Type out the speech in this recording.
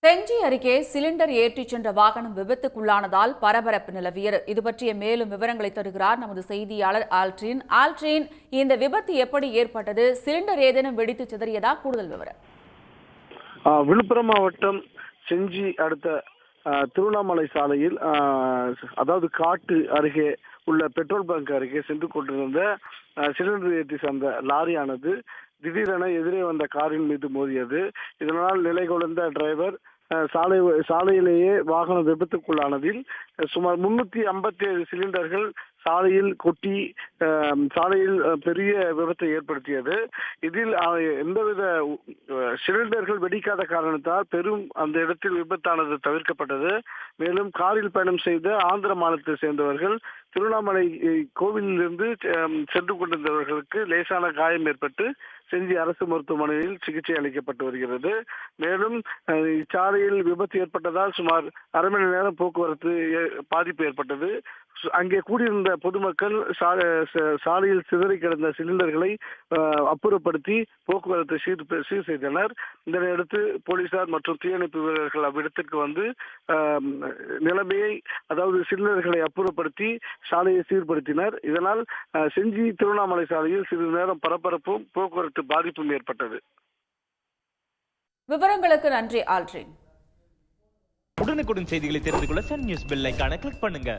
செஞ்சி அருகே சிலிண்டர் ஏற்றிச் சென்ற வாகனம் விபத்துக்குள்ளானதால் பரபரப்பு நிலவியது. இது பற்றிய மேலும் விவரங்களை தருகிறார் நமது செய்தியாளர் ஆல்ட்ரின். ஆல்ட்ரின், இந்த விபத்து எப்படி ஏற்பட்டது? சிலிண்டர் ஏதேனும் வெடித்து சிதறியதா? கூடுதல் விவரம். விழுப்புரம் மாவட்டம் செஞ்சி அடுத்த திருவண்ணாமலை சாலையில் அதாவது காட்டு அருகே உள்ள பெட்ரோல் பங்க் அருகே சென்று கொண்டிருந்த சிலிண்டர் ஏற்றி சேர்ந்த லாரியானது திடீரென எதிரே வந்த காரின் மீது மோதியது. இதனால் நிலை கொண்ட டிரைவர் சாலையிலேயே வாகனம் விபத்துக்குள்ளானதில் சுமார் 357 சிலிண்டர்கள் சாலையில் கொட்டி சாலையில் பெரிய விபத்தை ஏற்படுத்தியது. இதில் எந்தவித சிலிண்டர்கள் வெடிக்காத காரணத்தால் பெரும் அந்த இடத்தில் விபத்தானது தவிர்க்கப்பட்டது. மேலும் காரில் பயணம் செய்த ஆந்திர மாநிலத்தை சேர்ந்தவர்கள் திருவண்ணாமலை கோவிலிலிருந்து சென்று கொண்டிருந்தவர்களுக்கு லேசான காயம் ஏற்பட்டு செஞ்சி அரசு மருத்துவமனையில் சிகிச்சை அளிக்கப்பட்டு வருகிறது. மேலும் இச்சாலையில் விபத்து ஏற்பட்டதால் சுமார் அரை மணி நேரம் போக்குவரத்து பாதிப்பு ஏற்பட்டது. அங்கே கூடியிருந்த பொதுமக்கள் சாலையில் சிதறி கிடந்த சிலிண்டர்களை அப்புறப்படுத்தி போக்குவரத்தை சீர் செய்தனர். இதனையடுத்து போலீசார் மற்றும் தீயணைப்பு வீரர்கள் அவ்விடத்திற்கு வந்து நிலைமையை அதாவது சிலிண்டர்களை அப்புறப்படுத்தி சாலையை சீர்படுத்தினர். இதனால் செஞ்சி திருவண்ணாமலை சாலையில் சிறிது நேரம் பரபரப்பும் போக்குவரத்து பாதிப்பும் ஏற்பட்டது. விவரங்களுக்கு நன்றி ஆல்ட்ரின். உடனுக்குடன் செய்திகளை தெரிந்து கொள்ள சன் நியூஸ் பெல் ஐகானை கிளிக் பண்ணுங்க.